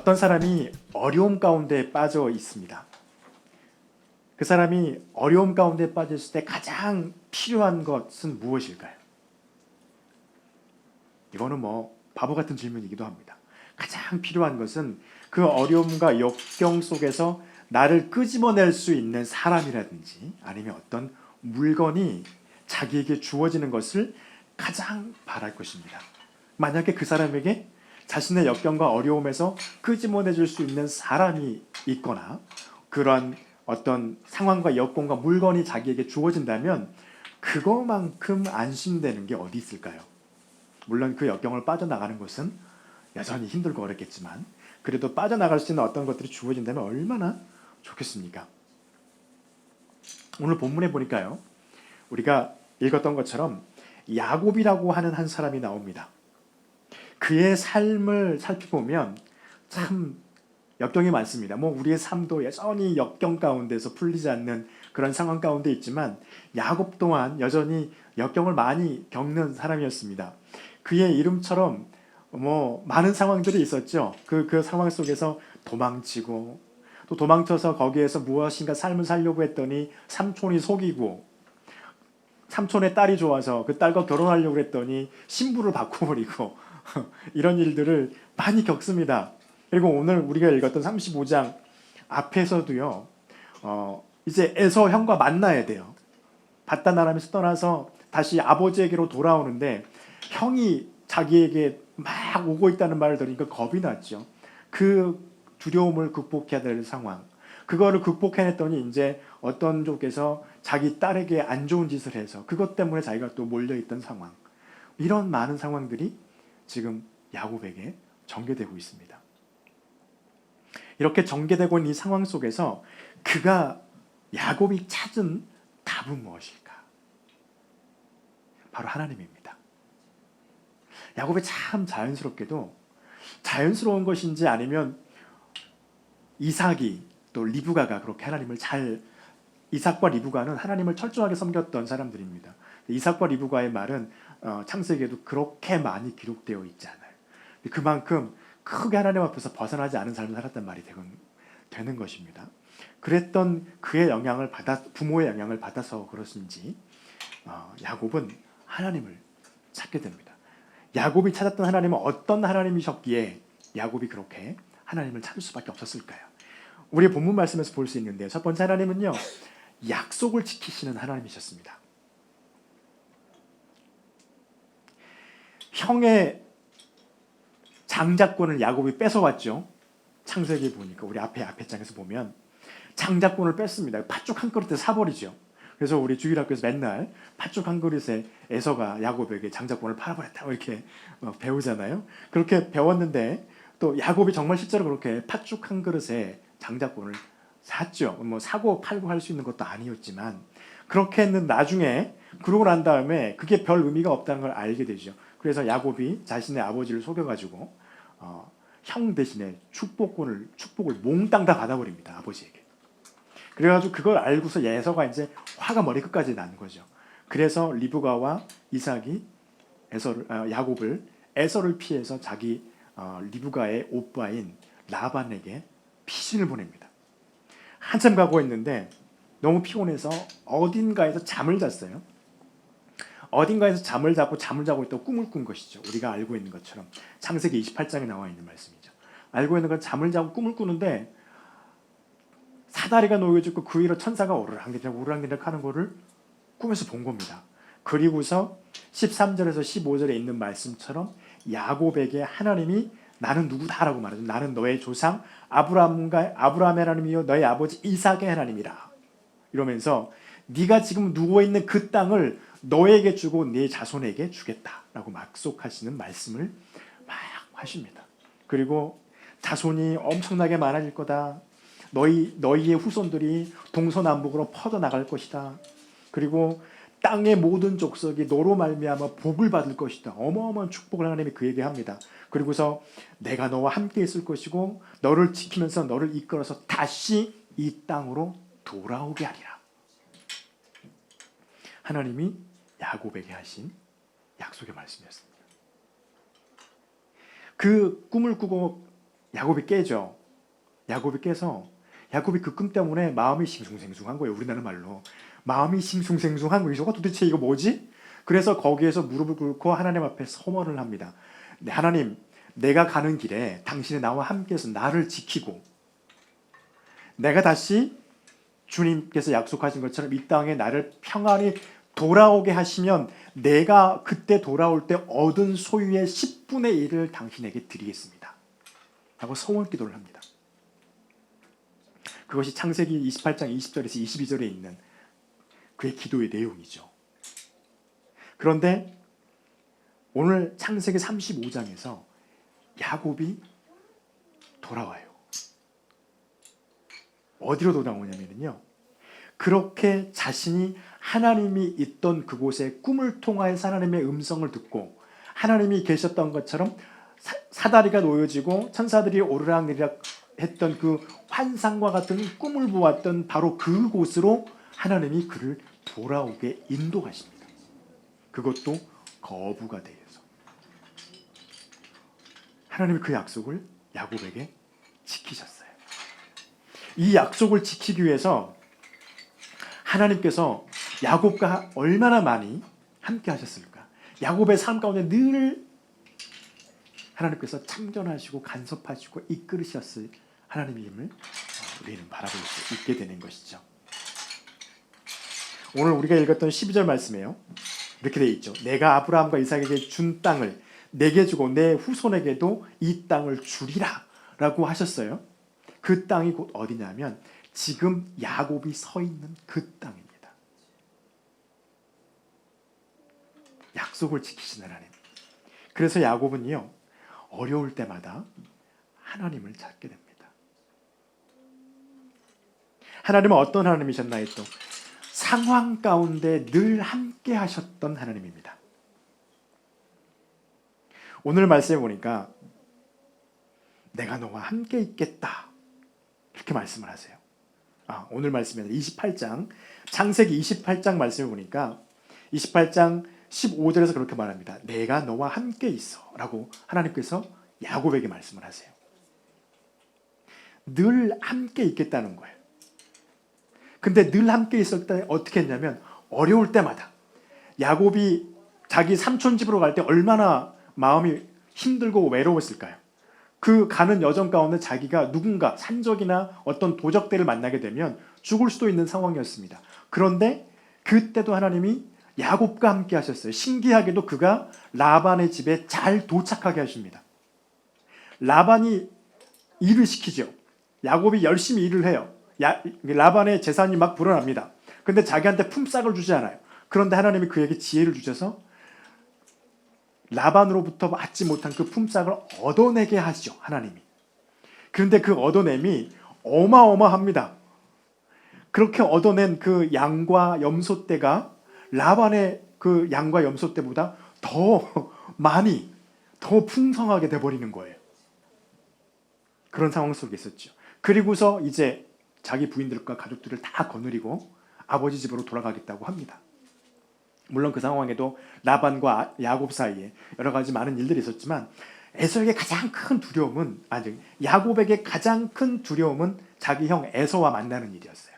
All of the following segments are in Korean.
어떤 사람이 어려움 가운데 빠져 있습니다. 그 사람이 어려움 가운데 빠졌을 때 가장 필요한 것은 무엇일까요? 이거는 뭐 바보 같은 질문이기도 합니다. 가장 필요한 것은 그 어려움과 역경 속에서 나를 끄집어낼 수 있는 사람이라든지 아니면 어떤 물건이 자기에게 주어지는 것을 가장 바랄 것입니다. 만약에 그 사람에게 자신의 역경과 어려움에서 끄집어내줄 수 있는 사람이 있거나 그러한 어떤 상황과 여건과 물건이 자기에게 주어진다면 그거만큼 안심되는 게 어디 있을까요? 물론 그 역경을 빠져나가는 것은 여전히 힘들고 어렵겠지만 그래도 빠져나갈 수 있는 어떤 것들이 주어진다면 얼마나 좋겠습니까? 오늘 본문에 보니까요. 우리가 읽었던 것처럼 야곱이라고 하는 한 사람이 나옵니다. 그의 삶을 살펴보면 참 역경이 많습니다. 뭐 우리의 삶도 여전히 역경 가운데서 풀리지 않는 그런 상황 가운데 있지만 야곱 또한 여전히 역경을 많이 겪는 사람이었습니다. 그의 이름처럼 뭐 많은 상황들이 있었죠. 그 상황 속에서 도망치고 또 도망쳐서 거기에서 무엇인가 삶을 살려고 했더니 삼촌이 속이고 삼촌의 딸이 좋아서 그 딸과 결혼하려고 했더니 신부를 바꿔버리고 이런 일들을 많이 겪습니다. 그리고 오늘 우리가 읽었던 35장 앞에서도요. 이제 에서 형과 만나야 돼요. 바단 아람에서 떠나서 다시 아버지에게로 돌아오는데 형이 자기에게 막 오고 있다는 말을 들으니까 겁이 났죠. 그 두려움을 극복해야 될 상황. 그거를 극복해냈더니 이제 어떤 쪽에서 자기 딸에게 안 좋은 짓을 해서 그것 때문에 자기가 또 몰려있던 상황. 이런 많은 상황들이 지금 야곱에게 전개되고 있습니다. 이렇게 전개되고 있는 이 상황 속에서 그가 야곱이 찾은 답은 무엇일까? 바로 하나님입니다. 야곱이 참 자연스럽게도 자연스러운 것인지 아니면 이삭이 또 리브가가 그렇게 하나님을 이삭과 리브가는 하나님을 철저하게 섬겼던 사람들입니다. 이삭과 리브가의 말은 창세기에도 그렇게 많이 기록되어 있지 않아요. 그만큼 크게 하나님 앞에서 벗어나지 않은 삶을 살았단 말이 되는 것입니다. 그랬던 그의 부모의 영향을 받아서 그렇습인지 야곱은 하나님을 찾게 됩니다. 야곱이 찾았던 하나님은 어떤 하나님이셨기에 야곱이 그렇게 하나님을 찾을 수밖에 없었을까요? 우리 본문 말씀에서 볼 수 있는데요. 첫 번째 하나님은요. 약속을 지키시는 하나님이셨습니다. 형의 장자권을 야곱이 뺏어왔죠. 창세기 보니까 우리 앞에 장에서 보면 장자권을 뺐습니다. 팥죽 한 그릇에 사버리죠. 그래서 우리 주일학교에서 맨날 팥죽 한 그릇에 에서가 야곱에게 장자권을 팔아버렸다고 이렇게 배우잖아요. 그렇게 배웠는데 또 야곱이 정말 실제로 그렇게 팥죽 한 그릇에 장자권을 샀죠. 뭐 사고 팔고 할 수 있는 것도 아니었지만 그렇게 했는 나중에 그러고 난 다음에 그게 별 의미가 없다는 걸 알게 되죠. 그래서 야곱이 자신의 아버지를 속여가지고 형 대신에 축복을 몽땅 다 받아버립니다. 아버지에게. 그래가지고 그걸 알고서 에서가 이제 화가 머리끝까지 난 거죠. 그래서 리브가와 이삭이 야곱을 에서를 피해서 자기 리브가의 오빠인 라반에게 피신을 보냅니다. 한참 가고 있는데 너무 피곤해서 어딘가에서 잠을 잤어요. 어딘가에서 잠을 자고 있다고 꿈을 꾼 것이죠. 우리가 알고 있는 것처럼 창세기 28장에 나와 있는 말씀이죠. 알고 있는 건 잠을 자고 꿈을 꾸는데 사다리가 놓여져 있고 그 위로 천사가 오르락내리락 하는 거를 꿈에서 본 겁니다. 그리고서 13절에서 15절에 있는 말씀처럼 야곱에게 하나님이 나는 누구다라고 말하죠. 나는 너의 조상 아브라함의 하나님이요 너의 아버지 이삭의 하나님이라. 이러면서 네가 지금 누워있는 그 땅을 너에게 주고 네 자손에게 주겠다라고 약속하시는 말씀을 막 하십니다. 그리고 자손이 엄청나게 많아질 거다. 너희의 후손들이 동서남북으로 퍼져나갈 것이다. 그리고 땅의 모든 족속이 너로 말미암아 복을 받을 것이다. 어마어마한 축복을 하나님이 그에게 합니다. 그리고서 내가 너와 함께 있을 것이고 너를 지키면서 너를 이끌어서 다시 이 땅으로 돌아오게 하리라. 하나님이 야곱에게 하신 약속의 말씀이었습니다. 그 꿈을 꾸고 야곱이 깨죠. 야곱이 깨서 야곱이 그 꿈 때문에 마음이 싱숭생숭한 거예요. 우리나라 말로 마음이 싱숭생숭한 거예요. 저거 도대체 이거 뭐지? 그래서 거기에서 무릎을 꿇고 하나님 앞에 서원을 합니다. 네, 하나님, 내가 가는 길에 당신이 나와 함께해서 나를 지키고 내가 다시 주님께서 약속하신 것처럼 이 땅에 나를 평안히 돌아오게 하시면 내가 그때 돌아올 때 얻은 소유의 10분의 1을 당신에게 드리겠습니다. 라고 소원 기도를 합니다. 그것이 창세기 28장 20절에서 22절에 있는 그의 기도의 내용이죠. 그런데 오늘 창세기 35장에서 야곱이 돌아와요. 어디로 돌아오냐면요. 그렇게 자신이 하나님이 있던 그곳에 꿈을 통하여서 하나님의 음성을 듣고 하나님이 계셨던 것처럼 사다리가 놓여지고 천사들이 오르락내리락 했던 그 환상과 같은 꿈을 보았던 바로 그곳으로 하나님이 그를 돌아오게 인도하십니다. 그것도 거부가 되어서 하나님이 그 약속을 야곱에게 지키셨어요. 이 약속을 지키기 위해서 하나님께서 야곱과 얼마나 많이 함께 하셨을까? 야곱의 삶 가운데 늘 하나님께서 참견하시고 간섭하시고 이끌으셨을 하나님임을 우리는 바라볼 수 있게 되는 것이죠. 오늘 우리가 읽었던 12절 말씀에요. 이렇게 되어 있죠. 내가 아브라함과 이삭에게 준 땅을 내게 주고 내 후손에게도 이 땅을 주리라 라고 하셨어요. 그 땅이 곧 어디냐면 지금 야곱이 서 있는 그 땅입니다. 약속을 지키시는 하나님. 그래서 야곱은요, 어려울 때마다 하나님을 찾게 됩니다. 하나님은 어떤 하나님이셨나요? 또 상황 가운데 늘 함께 하셨던 하나님입니다. 오늘 말씀해 보니까 내가 너와 함께 있겠다 이렇게 말씀을 하세요. 오늘 말씀에 28장 창세기 28장 말씀해 보니까 28장 15절에서 그렇게 말합니다. 내가 너와 함께 있어 라고 하나님께서 야곱에게 말씀을 하세요. 늘 함께 있겠다는 거예요. 근데 늘 함께 있을 때 어떻게 했냐면 어려울 때마다 야곱이 자기 삼촌 집으로 갈 때 얼마나 마음이 힘들고 외로웠을까요? 그 가는 여정 가운데 자기가 누군가 산적이나 어떤 도적들을 만나게 되면 죽을 수도 있는 상황이었습니다. 그런데 그때도 하나님이 야곱과 함께 하셨어요. 신기하게도 그가 라반의 집에 잘 도착하게 하십니다. 라반이 일을 시키죠. 야곱이 열심히 일을 해요. 라반의 재산이 막 불어납니다. 근데 자기한테 품삯을 주지 않아요. 그런데 하나님이 그에게 지혜를 주셔서 라반으로부터 받지 못한 그 품삯을 얻어내게 하시죠. 하나님이. 그런데 그 얻어냄이 어마어마합니다. 그렇게 얻어낸 그 양과 염소떼가 라반의 그 양과 염소떼보다 더 많이, 더 풍성하게 돼버리는 거예요. 그런 상황 속에 있었죠. 그리고서 이제 자기 부인들과 가족들을 다 거느리고 아버지 집으로 돌아가겠다고 합니다. 물론 그 상황에도 라반과 야곱 사이에 여러 가지 많은 일들이 있었지만 에서에게 가장 큰 두려움은 야곱에게 가장 큰 두려움은 자기 형 에서와 만나는 일이었어요.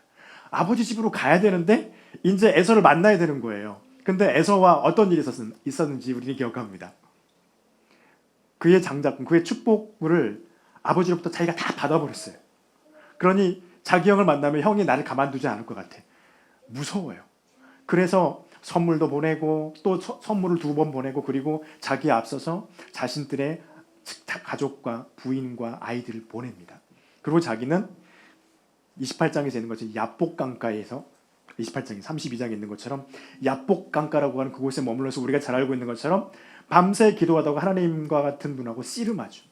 아버지 집으로 가야 되는데 이제 에서를 만나야 되는 거예요. 근데 에서와 어떤 일이 있었는지 우리는 기억합니다. 그의 장자권, 그의 축복을 아버지로부터 자기가 다 받아버렸어요. 그러니 자기 형을 만나면 형이 나를 가만두지 않을 것 같아. 무서워요. 그래서 선물도 보내고 또 선물을 2번 보내고 그리고 자기에 앞서서 자신들의 가족과 부인과 아이들을 보냅니다. 그리고 자기는 28장에서 있는 것처럼 야복강가에서 28장이 32장에 있는 것처럼 야복강가라고 하는 그곳에 머물러서 우리가 잘 알고 있는 것처럼 밤새 기도하다가 하나님과 같은 분하고 씨름하죠.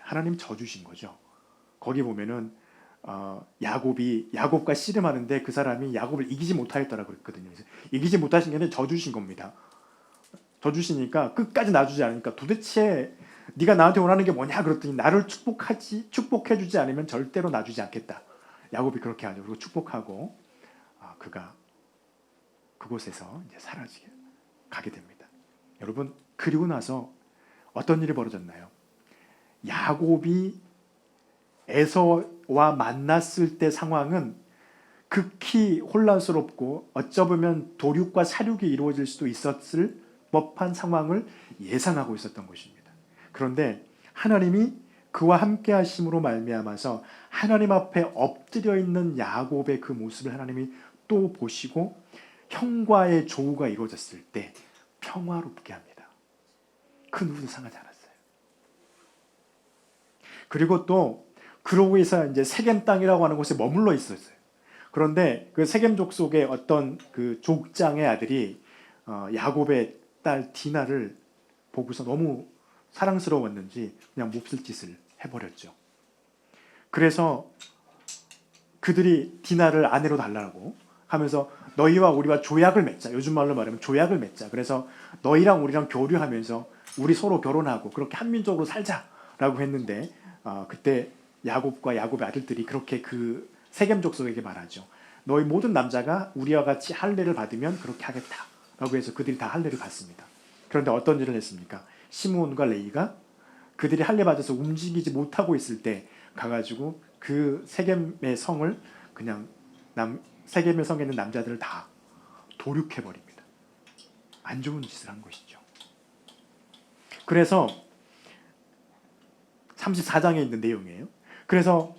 하나님 져주신 거죠. 거기 보면은 야곱과 씨름하는데 그 사람이 야곱을 이기지 못하였다라고 그랬거든요. 이기지 못하신 게 아니라 져주신 겁니다. 져주시니까 끝까지 놔주지 않으니까 도대체 네가 나한테 원하는 게 뭐냐 그랬더니 나를 축복해주지 않으면 절대로 놔주지 않겠다. 야곱이 그렇게 하죠. 그리고 축복하고 그가 그곳에서 이제 사라지게 가게 됩니다. 여러분 그리고 나서 어떤 일이 벌어졌나요? 야곱이 에서와 만났을 때 상황은 극히 혼란스럽고 어쩌면 도륙과 사륙이 이루어질 수도 있었을 법한 상황을 예상하고 있었던 것입니다. 그런데 하나님이 그와 함께 하심으로 말미암아서 하나님 앞에 엎드려 있는 야곱의 그 모습을 하나님이 또 보시고 형과의 조우가 이루어졌을 때 평화롭게 합니다. 그 누구도 상하지 않았어요. 그리고 또 그러고 해서 이제 세겜 땅이라고 하는 곳에 머물러 있었어요. 그런데 그 세겜 족속의 어떤 그 족장의 아들이 야곱의 딸 디나를 보고서 너무 사랑스러웠는지 그냥 몹쓸 짓을 해버렸죠. 그래서 그들이 디나를 아내로 달라고 하면서 너희와 우리와 조약을 맺자. 요즘 말로 말하면 조약을 맺자. 그래서 너희랑 우리랑 교류하면서 우리 서로 결혼하고 그렇게 한민족으로 살자라고 했는데 그때 야곱과 야곱의 아들들이 그렇게 그 세겜 족속에게 말하죠. 너희 모든 남자가 우리와 같이 할례를 받으면 그렇게 하겠다라고 해서 그들이 다 할례를 받습니다. 그런데 어떤 일을 했습니까? 시므온과 레위가 그들이 할례 받아서 움직이지 못하고 있을 때 가가지고 그 세겜의 성을 그냥 세겜의 성에 있는 남자들을 다 도륙해버립니다. 안 좋은 짓을 한 것이죠. 그래서 34장에 있는 내용이에요. 그래서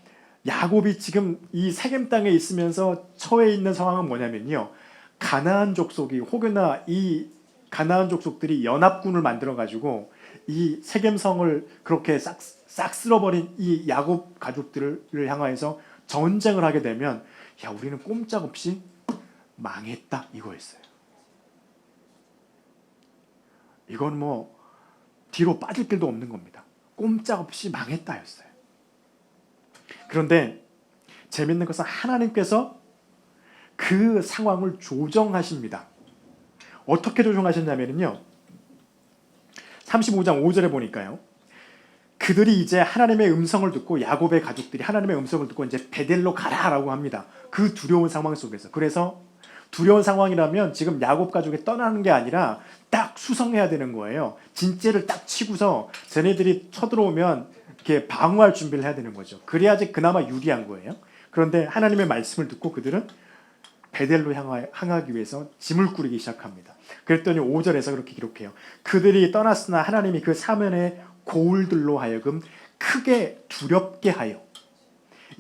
야곱이 지금 이 세겜 땅에 있으면서 처해 있는 상황은 뭐냐면요. 가나안 족속이 혹여나 이 가나안 족속들이 연합군을 만들어 가지고 이 세겜 성을 그렇게 싹 쓸어버린 이 야곱 가족들을 향하여서 전쟁을 하게 되면 야 우리는 꼼짝없이 망했다 이거였어요. 이건 뭐 뒤로 빠질 길도 없는 겁니다. 꼼짝없이 망했다였어요. 그런데 재밌는 것은 하나님께서 그 상황을 조정하십니다. 어떻게 조정하셨냐면요. 35장 5절에 보니까요. 그들이 이제 하나님의 음성을 듣고 야곱의 가족들이 하나님의 음성을 듣고 이제 베델로 가라라고 합니다. 그 두려운 상황 속에서. 그래서 두려운 상황이라면 지금 야곱 가족이 떠나는 게 아니라 딱 수성해야 되는 거예요. 진째를 딱 치고서 쟤네들이 쳐들어오면 이렇게 방어할 준비를 해야 되는 거죠. 그래야지 그나마 유리한 거예요. 그런데 하나님의 말씀을 듣고 그들은 베델로 향하기 위해서 짐을 꾸리기 시작합니다. 그랬더니 5절에서 그렇게 기록해요. 그들이 떠났으나 하나님이 그 사면의 고울들로 하여금 크게 두렵게 하여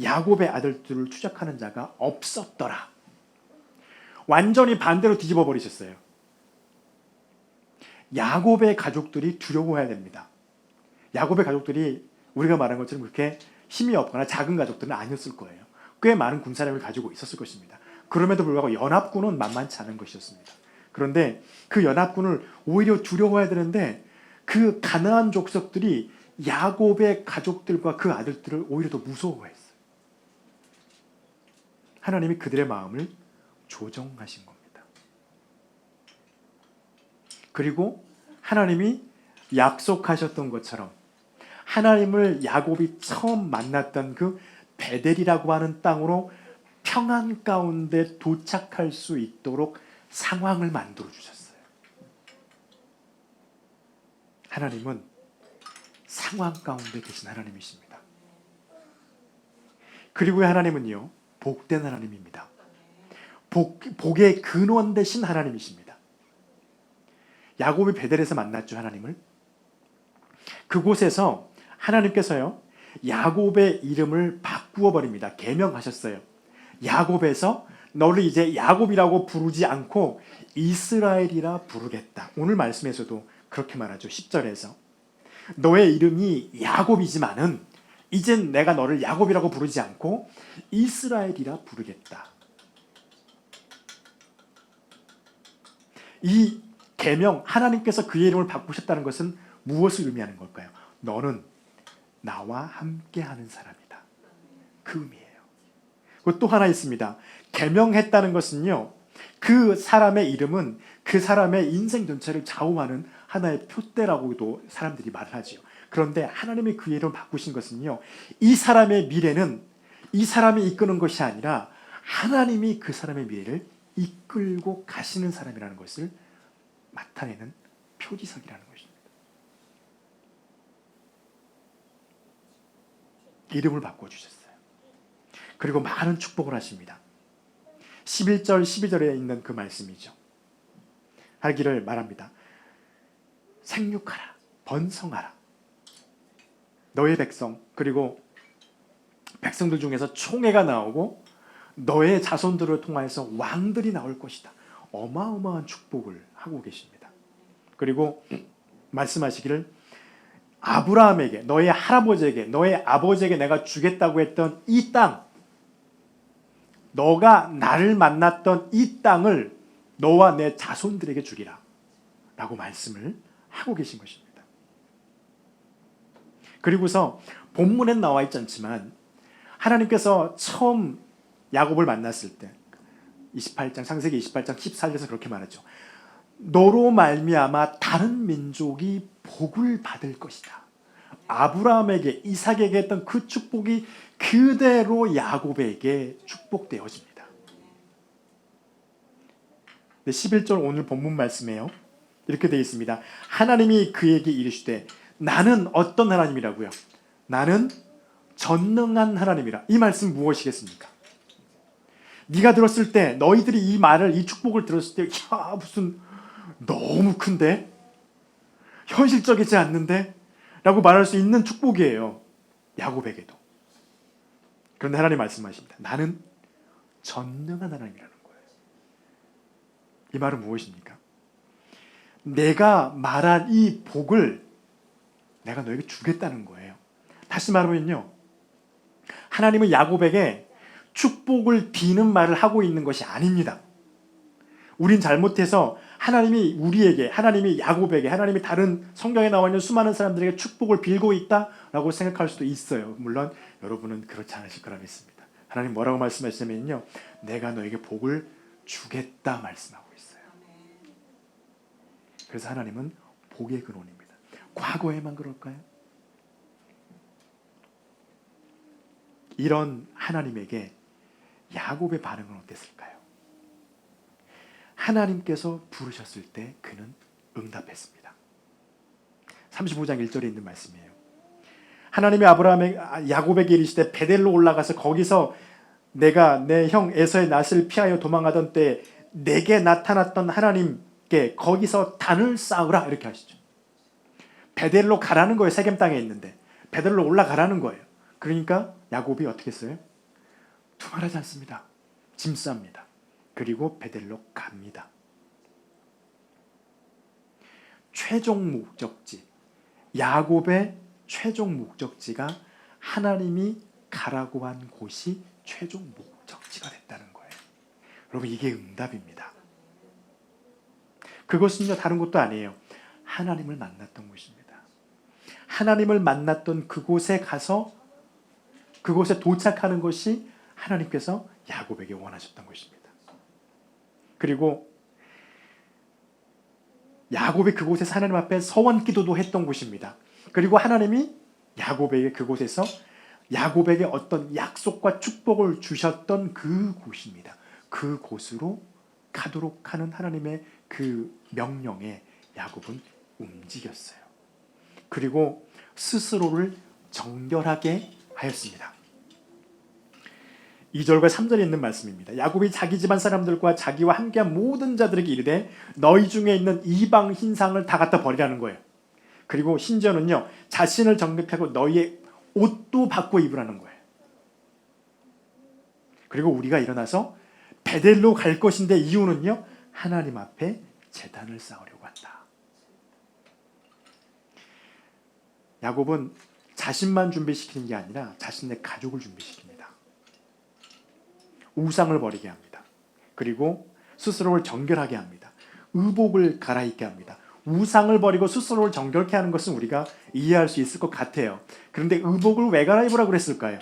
야곱의 아들들을 추적하는 자가 없었더라. 완전히 반대로 뒤집어 버리셨어요. 야곱의 가족들이 두려워해야 됩니다. 야곱의 가족들이 우리가 말한 것처럼 그렇게 힘이 없거나 작은 가족들은 아니었을 거예요. 꽤 많은 군사력을 가지고 있었을 것입니다. 그럼에도 불구하고 연합군은 만만치 않은 것이었습니다. 그런데 그 연합군을 오히려 두려워해야 되는데 그 가나안 족속들이 야곱의 가족들과 그 아들들을 오히려 더 무서워했어요. 하나님이 그들의 마음을 조정하신 겁니다. 그리고 하나님이 약속하셨던 것처럼 하나님을 야곱이 처음 만났던 그 베델이라고 하는 땅으로 평안 가운데 도착할 수 있도록 상황을 만들어 주셨어요. 하나님은 상황 가운데 계신 하나님이십니다. 그리고 하나님은요, 복된 하나님입니다. 복의 근원 되신 하나님이십니다. 야곱이 베델에서 만났죠, 하나님을. 그곳에서 하나님께서요, 야곱의 이름을 바꾸어 버립니다. 계명하셨어요. 야곱에서 너를 이제 야곱이라고 부르지 않고 이스라엘이라 부르겠다. 오늘 말씀에서도 그렇게 말하죠. 10절에서 너의 이름이 야곱이지만은 이젠 내가 너를 야곱이라고 부르지 않고 이스라엘이라 부르겠다. 이 계명, 하나님께서 그의 이름을 바꾸셨다는 것은 무엇을 의미하는 걸까요? 너는 나와 함께하는 사람이다. 그 의미예요. 그리고 또 하나 있습니다. 계명했다는 것은요, 그 사람의 이름은 그 사람의 인생 전체를 좌우하는 하나의 표대라고도 사람들이 말을 하죠. 그런데 하나님이 그 이름을 바꾸신 것은요, 이 사람의 미래는 이 사람이 이끄는 것이 아니라 하나님이 그 사람의 미래를 이끌고 가시는 사람이라는 것을 나타내는 표지석이라는 것입니다. 이름을 바꿔주셨어요. 그리고 많은 축복을 하십니다. 11절 12절에 있는 그 말씀이죠. 하기를 말합니다. 생육하라, 번성하라. 너의 백성, 그리고 백성들 중에서 총회가 나오고 너의 자손들을 통하여서 왕들이 나올 것이다. 어마어마한 축복을 하고 계십니다. 그리고 말씀하시기를 아브라함에게, 너의 할아버지에게, 너의 아버지에게 내가 주겠다고 했던 이 땅, 너가 나를 만났던 이 땅을 너와 내 자손들에게 주리라 라고 말씀을 하고 계신 것입니다. 그리고서 본문엔 나와 있지 않지만 하나님께서 처음 야곱을 만났을 때 28장, 창세기 28장 14절에서 그렇게 말하죠. 너로 말미암아 다른 민족이 복을 받을 것이다. 아브라함에게, 이삭에게 했던 그 축복이 그대로 야곱에게 축복되어집니다. 11절 오늘 본문 말씀에요. 이렇게 되어 있습니다. 하나님이 그에게 이르시되 나는 어떤 하나님이라고요? 나는 전능한 하나님이라. 이 말씀 무엇이겠습니까? 네가 들었을 때, 너희들이 이 말을, 이 축복을 들었을 때, 야, 무슨 너무 큰데? 현실적이지 않는데? 라고 말할 수 있는 축복이에요. 야곱에게도. 그런데 하나님 말씀하십니다. 나는 전능한 하나님이라는 거예요. 이 말은 무엇입니까? 내가 말한 이 복을 내가 너에게 주겠다는 거예요. 다시 말하면요, 하나님은 야곱에게 축복을 비는 말을 하고 있는 것이 아닙니다. 우린 잘못해서 하나님이 우리에게, 하나님이 야곱에게, 하나님이 다른 성경에 나와 있는 수많은 사람들에게 축복을 빌고 있다라고 생각할 수도 있어요. 물론 여러분은 그렇지 않으실 거라 믿습니다. 하나님 뭐라고 말씀하시냐면요, 내가 너에게 복을 주겠다 말씀하고 있어요. 그래서 하나님은 복의 근원입니다. 과거에만 그럴까요? 이런 하나님에게 야곱의 반응은 어땠을까요? 하나님께서 부르셨을 때 그는 응답했습니다. 35장 1절에 있는 말씀이에요. 하나님이 야곱에게 이르시되 베델로 올라가서 거기서 내가 내 형 에서의 낯을 피하여 도망하던 때 내게 나타났던 하나님께 거기서 단을 쌓으라 이렇게 하시죠. 베델로 가라는 거예요. 세겜 땅에 있는데 베델로 올라가라는 거예요. 그러니까 야곱이 어떻게 했어요? 두말하지 않습니다. 짐 쌉니다. 그리고 베델로 갑니다. 최종 목적지, 야곱의 최종 목적지가 하나님이 가라고 한 곳이 최종 목적지가 됐다는 거예요. 여러분, 이게 응답입니다. 그것은요, 다른 것도 아니에요. 하나님을 만났던 곳입니다. 하나님을 만났던 그곳에 가서 그곳에 도착하는 것이 하나님께서 야곱에게 원하셨던 것입니다. 그리고 야곱이 그곳에서 하나님 앞에 서원 기도도 했던 곳입니다. 그리고 하나님이 야곱에게 그곳에서 야곱에게 어떤 약속과 축복을 주셨던 그곳입니다. 그곳으로 가도록 하는 하나님의 그 명령에 야곱은 움직였어요. 그리고 스스로를 정결하게 하였습니다. 2절과 3절에 있는 말씀입니다. 야곱이 자기 집안 사람들과 자기와 함께한 모든 자들에게 이르되 너희 중에 있는 이방 흰상을 다 갖다 버리라는 거예요. 그리고 심지어는요, 자신을 정결하고 너희의 옷도 바꿔 입으라는 거예요. 그리고 우리가 일어나서 베델로 갈 것인데 이유는요, 하나님 앞에 제단을 쌓으려고 한다. 야곱은 자신만 준비시키는 게 아니라 자신의 가족을 준비시킵니다. 우상을 버리게 합니다. 그리고 스스로를 정결하게 합니다. 의복을 갈아입게 합니다. 우상을 버리고 스스로를 정결케 하는 것은 우리가 이해할 수 있을 것 같아요. 그런데 의복을 왜 갈아입으라고 그랬을까요?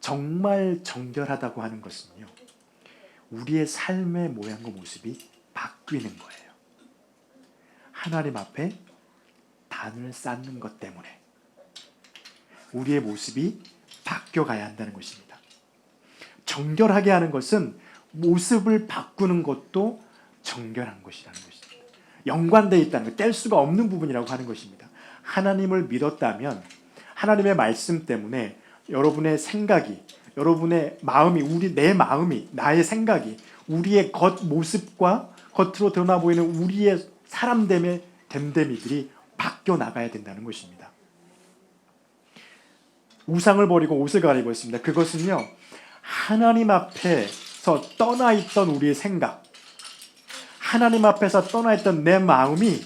정말 정결하다고 하는 것은요, 우리의 삶의 모양과 모습이 바뀌는 거예요. 하나님 앞에 단을 쌓는 것 때문에 우리의 모습이 바뀌어가야 한다는 것입니다. 정결하게 하는 것은 모습을 바꾸는 것도 정결한 것이라는 것입니다. 연관되어 있다는 것, 뗄 수가 없는 부분이라고 하는 것입니다. 하나님을 믿었다면 하나님의 말씀 때문에 여러분의 생각이, 여러분의 마음이, 내 마음이, 나의 생각이, 우리의 겉모습과 겉으로 드러나 보이는 우리의 사람됨의 됨됨이들이 바뀌어 나가야 된다는 것입니다. 우상을 버리고 옷을 갈아입어 있습니다. 그것은요, 하나님 앞에서 떠나 있던 우리의 생각, 하나님 앞에서 떠나 있던 내 마음이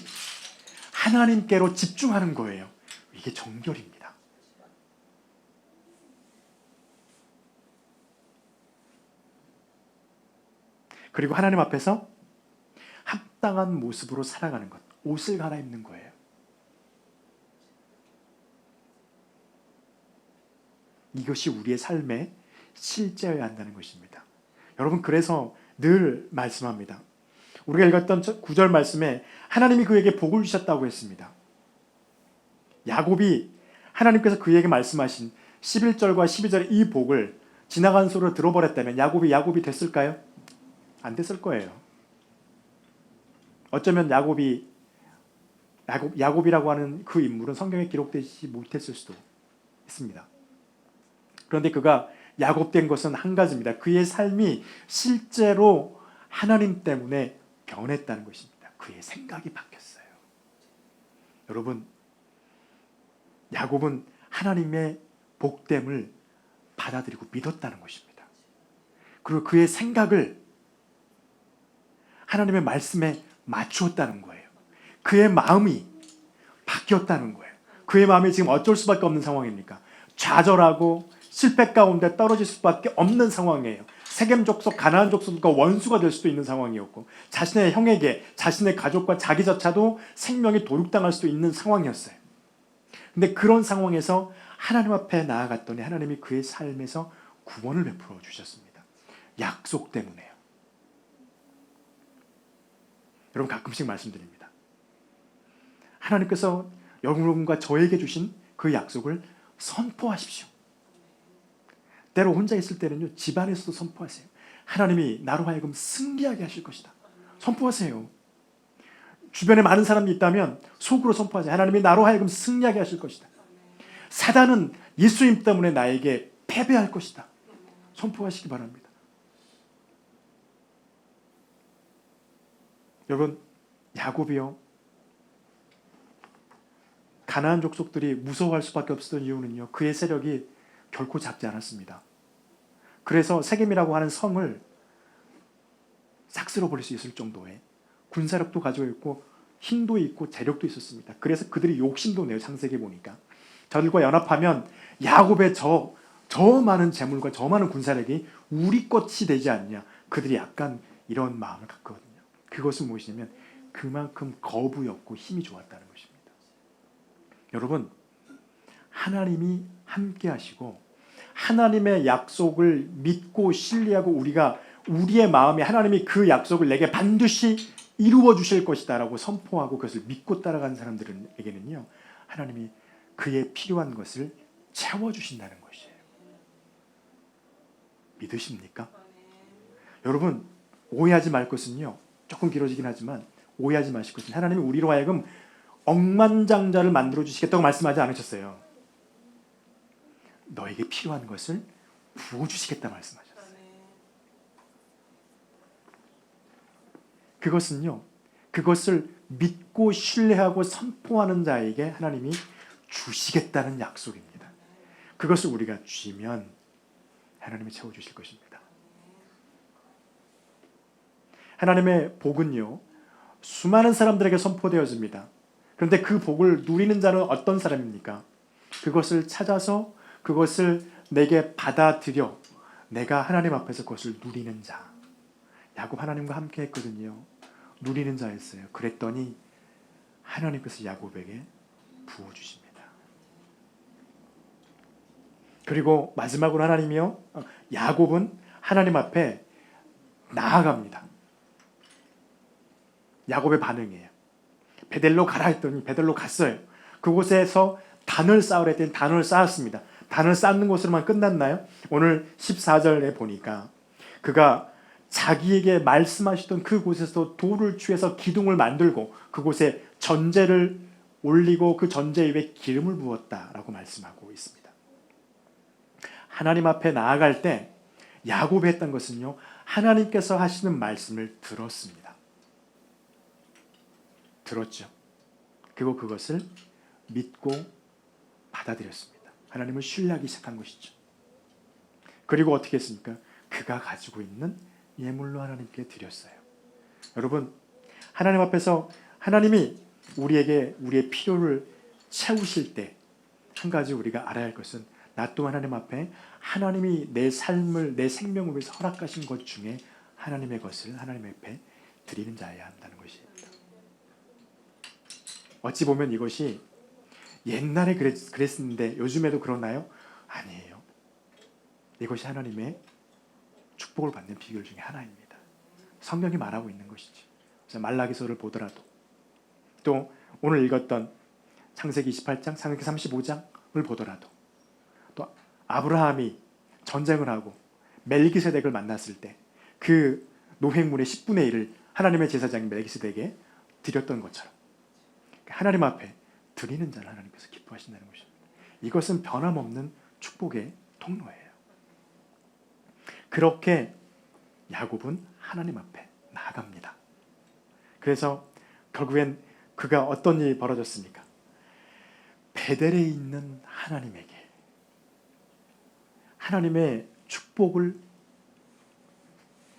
하나님께로 집중하는 거예요. 이게 정결입니다. 그리고 하나님 앞에서 합당한 모습으로 살아가는 것, 옷을 갈아입는 거예요. 이것이 우리의 삶의 실제여야 한다는 것입니다. 여러분, 그래서 늘 말씀합니다. 우리가 읽었던 9절 말씀에 하나님이 그에게 복을 주셨다고 했습니다. 야곱이 하나님께서 그에게 말씀하신 11절과 12절의 이 복을 지나간 소리로 들어버렸다면 야곱이 됐을까요? 안 됐을 거예요. 어쩌면 야곱이라고 하는 그 인물은 성경에 기록되지 못했을 수도 있습니다. 그런데 그가 야곱된 것은 한 가지입니다. 그의 삶이 실제로 하나님 때문에 변했다는 것입니다. 그의 생각이 바뀌었어요. 여러분, 야곱은 하나님의 복됨을 받아들이고 믿었다는 것입니다. 그리고 그의 생각을 하나님의 말씀에 맞추었다는 거예요. 그의 마음이 바뀌었다는 거예요. 그의 마음이 지금 어쩔 수밖에 없는 상황입니까? 좌절하고 실패 가운데 떨어질 수밖에 없는 상황이에요. 세겜 족속, 가나안 족속과 원수가 될 수도 있는 상황이었고, 자신의 형에게, 자신의 가족과 자기조차도 생명이 도륙당할 수도 있는 상황이었어요. 근데 그런 상황에서 하나님 앞에 나아갔더니 하나님이 그의 삶에서 구원을 베풀어 주셨습니다. 약속 때문에요. 여러분, 가끔씩 말씀드립니다. 하나님께서 여러분과 저에게 주신 그 약속을 선포하십시오. 때로 혼자 있을 때는요, 집안에서도 선포하세요. 하나님이 나로 하여금 승리하게 하실 것이다. 선포하세요. 주변에 많은 사람이 있다면 속으로 선포하세요. 하나님이 나로 하여금 승리하게 하실 것이다. 사단은 예수님 때문에 나에게 패배할 것이다. 선포하시기 바랍니다. 여러분, 야곱이요, 가나안 족속들이 무서워할 수밖에 없었던 이유는요, 그의 세력이 결코 작지 않았습니다. 그래서 세겜이라고 하는 성을 싹 쓸어버릴 수 있을 정도의 군사력도 가지고 있고 힘도 있고 재력도 있었습니다. 그래서 그들이 욕심도 내요. 창세기 보니까 저들과 연합하면 야곱의 저 많은 재물과 저 많은 군사력이 우리 것이 되지 않냐. 그들이 약간 이런 마음을 갖거든요. 그것은 무엇이냐면 그만큼 거부였고 힘이 좋았다는 것입니다. 여러분, 하나님이 함께 하시고 하나님의 약속을 믿고 신뢰하고 우리가 우리의 마음에 하나님이 그 약속을 내게 반드시 이루어 주실 것이다 라고 선포하고 그것을 믿고 따라가는 사람들에게는요, 하나님이 그의 필요한 것을 채워주신다는 것이에요. 믿으십니까? 여러분, 오해하지 말 것은요, 조금 길어지긴 하지만 오해하지 마실 것은 하나님이 우리로 하여금 억만장자를 만들어 주시겠다고 말씀하지 않으셨어요. 너에게 필요한 것을 부어주시겠다 말씀하셨어요. 그것은요, 그것을 믿고 신뢰하고 선포하는 자에게 하나님이 주시겠다는 약속입니다. 그것을 우리가 주시면 하나님이 채워주실 것입니다. 하나님의 복은요, 수많은 사람들에게 선포되어집니다. 그런데 그 복을 누리는 자는 어떤 사람입니까? 그것을 찾아서 그것을 내게 받아들여 내가 하나님 앞에서 그것을 누리는 자. 야곱 하나님과 함께 했거든요. 누리는 자였어요. 그랬더니 하나님께서 야곱에게 부어주십니다. 그리고 마지막으로 하나님이요, 야곱은 하나님 앞에 나아갑니다. 야곱의 반응이에요. 베델로 가라 했더니 베델로 갔어요. 그곳에서 단을 쌓으라 했더니 단을 쌓았습니다. 단을 쌓는 것으로만 끝났나요? 오늘 14절에 보니까 그가 자기에게 말씀하시던 그곳에서 돌을 취해서 기둥을 만들고 그곳에 전제를 올리고 그 전제 위에 기름을 부었다라고 말씀하고 있습니다. 하나님 앞에 나아갈 때 야곱이 했던 것은요, 하나님께서 하시는 말씀을 들었습니다. 들었죠. 그리고 그것을 믿고 받아들였습니다. 하나님을 신뢰하기 시작한 것이죠. 그리고 어떻게 했습니까? 그가 가지고 있는 예물로 하나님께 드렸어요. 여러분, 하나님 앞에서 하나님이 우리에게 우리의 필요를 채우실 때 한 가지 우리가 알아야 할 것은, 나 또한 하나님 앞에 하나님이 내 삶을, 내 생명을 위해서 허락하신 것 중에 하나님의 것을 하나님 앞에 드리는 자여야 한다는 것입니다. 어찌 보면 이것이 옛날에 그랬는데 요즘에도 그러나요? 아니에요. 이것이 하나님의 축복을 받는 비결 중에 하나입니다. 성경이 말하고 있는 것이지. 그래서 말라기서를 보더라도, 또 오늘 읽었던 창세기 28장, 창세기 35장을 보더라도, 또 아브라함이 전쟁을 하고 멜기세덱을 만났을 때 그 노획물의 10분의 1을 하나님의 제사장인 멜기세덱에게 드렸던 것처럼 하나님 앞에 드리는 자를 하나님께서 기뻐하신다는 것입니다. 이것은 변함없는 축복의 통로예요. 그렇게 야곱은 하나님 앞에 나아갑니다. 그래서 결국엔 그가 어떤 일이 벌어졌습니까? 베델에 있는 하나님에게 하나님의 축복을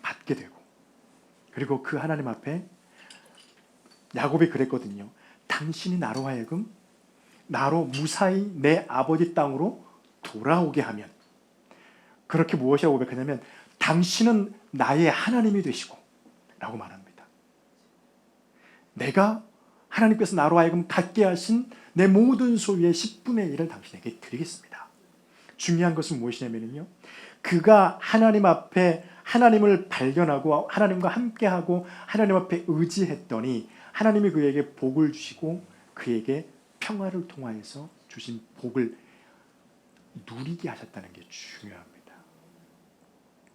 받게 되고, 그리고 그 하나님 앞에 야곱이 그랬거든요. 당신이 나로 하여금 나로 무사히 내 아버지 땅으로 돌아오게 하면, 그렇게 무엇이라고 고백하냐면 당신은 나의 하나님이 되시고 라고 말합니다. 내가 하나님께서 나로 하여금 갖게 하신 내 모든 소유의 10분의 1을 당신에게 드리겠습니다. 중요한 것은 무엇이냐면요, 그가 하나님 앞에 하나님을 발견하고 하나님과 함께하고 하나님 앞에 의지했더니 하나님이 그에게 복을 주시고 그에게 평화를 통하여서 주신 복을 누리게 하셨다는 게 중요합니다.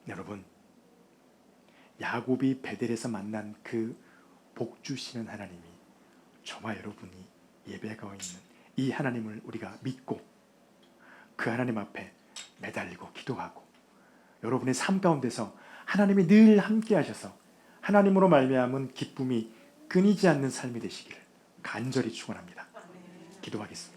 여러분, 야곱이 베델에서 만난 그 복 주시는 하나님이 저와 여러분이 예배하고 있는 이 하나님을 우리가 믿고 그 하나님 앞에 매달리고 기도하고 여러분의 삶 가운데서 하나님이 늘 함께 하셔서 하나님으로 말미암은 기쁨이 끊이지 않는 삶이 되시기를 간절히 축원합니다. 기도하겠습니다.